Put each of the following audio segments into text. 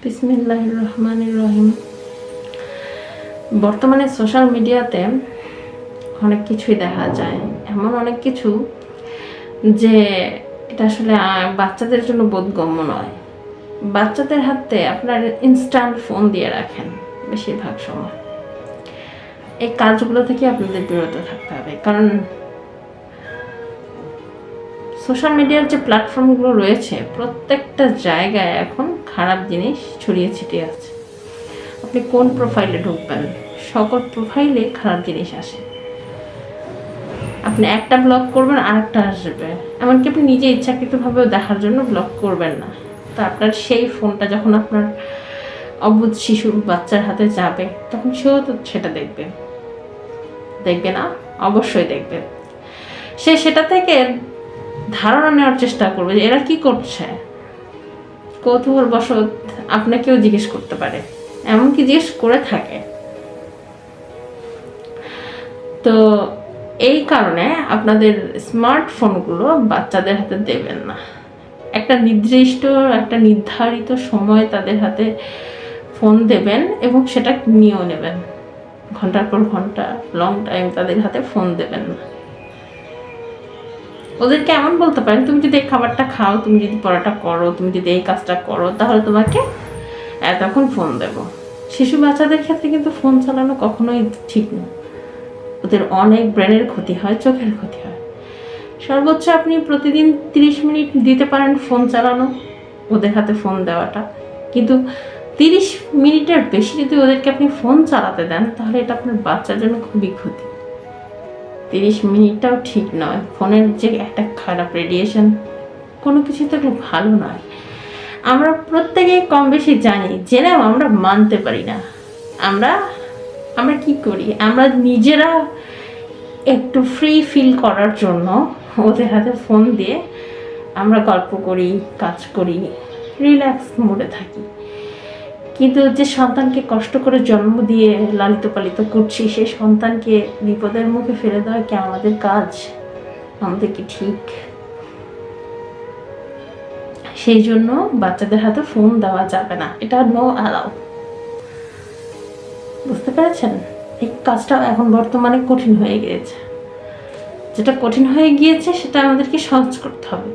বিসমিল্লাহির রহমানির রহিম। বর্তমানে সোশ্যাল মিডিয়াতে অনেক কিছুই দেখা যায়, এমন অনেক কিছু যে এটা আসলে বাচ্চাদের জন্য বোধগম্য নয়। বাচ্চাদের হাতে আপনার ইনস্ট্যান্ট ফোন দিয়ে রাখেন বেশিরভাগ সময়। এই কাজগুলো থেকে আপনাদের বিরত থাকতে হবে, কারণ সোশ্যাল মিডিয়ার যে প্ল্যাটফর্মগুলো রয়েছে প্রত্যেকটা জায়গায় এখন খারাপ জিনিস ছড়িয়ে ছিটিয়ে আছে। আপনি কোন প্রোফাইলে ঢুকবেন, সকল প্রোফাইলে খারাপ জিনিস আসে। আপনি একটা ব্লক করবেন আরেকটা আসবে, এমনকি আপনি নিজে ইচ্ছাকৃতভাবেও দেখার জন্য ব্লক করবেন না। তো আপনার সেই ফোনটা যখন আপনার অবুঝ শিশু বাচ্চার হাতে যাবে তখন সেও তো সেটা দেখবে না? অবশ্যই দেখবে। সে সেটা থেকে ধারণা নেওয়ার চেষ্টা করবে যে এরা কি করছে। কৌতূহলবশত আপনাকেও জিজ্ঞেস করতে পারে, এমনকি জিজ্ঞেস করে থাকে। তো এই কারণে আপনাদের স্মার্টফোনগুলো বাচ্চাদের হাতে দেবেন না। একটা নির্ধারিত সময় তাদের হাতে ফোন দেবেন এবং সেটা নিয়েও নেবেন। ঘন্টার পর ঘন্টা লং টাইম তাদের হাতে ফোন দেবেন না। ওদেরকে এমন বলতে পারেন, তুমি যদি এই খাবারটা খাও, তুমি যদি পড়াটা করো, তুমি যদি এই কাজটা করো, তাহলে তোমাকে এতক্ষণ ফোন দেব। শিশু বাচ্চাদের ক্ষেত্রে কিন্তু ফোন চালানো কখনোই ঠিক না। ওদের অনেক ব্রেনের ক্ষতি হয়, চোখের ক্ষতি হয়। সর্বোচ্চ আপনি প্রতিদিন 30 মিনিট দিতে পারেন ফোন চালানো, ওদের হাতে ফোন দেওয়াটা। কিন্তু 30 মিনিটের বেশি যদি ওদেরকে আপনি ফোন চালাতে দেন তাহলে এটা আপনার বাচ্চার জন্য খুবই ক্ষতি। 30 মিনিটটাও ঠিক নয়। ফোনের যে একটা খারাপ রেডিয়েশন, কোনো কিছু তো ভালো নয়। আমরা প্রত্যেকেই কম বেশি জানি, জেনেও আমরা মানতে পারি না। আমরা কি করি, আমরা নিজেরা একটু ফ্রি ফিল করার জন্য ওদের হাতে ফোন দিয়ে আমরা গল্প করি, কাজ করি, রিল্যাক্স মোডে থাকি। কিন্তু যে সন্তানকে কষ্ট করে জন্ম দিয়ে লালিত পালিত করছি, সেই সন্তানকে বিপদের মুখে ফেলে দেওয়া কি আমাদের কাজ? আমাদের কি ঠিক? সেই জন্য বাচ্চাদের হাতে ফোন দেওয়া যাবে না, এটা নো অ্যালাউ। বুঝতে পেরেছেন? এই কাজটা এখন বর্তমানে কঠিন হয়ে গিয়েছে। যেটা কঠিন হয়ে গিয়েছে সেটা আমাদেরকে সহজ করতে হবে।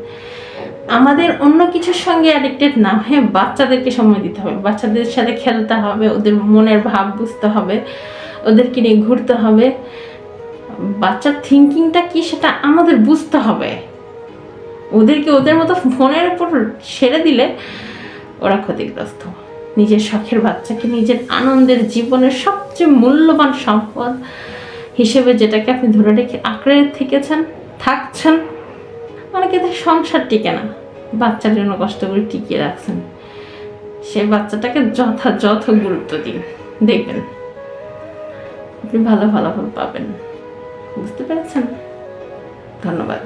আমাদের অন্য কিছুর সঙ্গে অ্যাডিক্টেড না হয়ে বাচ্চাদেরকে সময় দিতে হবে, বাচ্চাদের সাথে খেলতে হবে, ওদের মনের ভাব বুঝতে হবে, ওদেরকে নিয়ে ঘুরতে হবে। বাচ্চার থিঙ্কিংটা কি সেটা আমাদের বুঝতে হবে। ওদেরকে ওদের মতো ফোনের উপর ছেড়ে দিলে ওরা ক্ষতিগ্রস্ত। নিজের শখের বাচ্চাকে নিজের আনন্দের জীবনের সবচেয়ে মূল্যবান সম্পদ হিসেবে যেটাকে আপনি ধরে রেখে আঁকড়ে থাকছেন, অনেকে তো সংসার টিকে না, বাচ্চার জন্য কষ্ট করে টিকিয়ে রাখছেন। সে বাচ্চাটাকে যথাযথ গুরুত্ব দিন, দেখবেন আপনি ভালো ফলাফল পাবেন। বুঝতে পেরেছেন? ধন্যবাদ।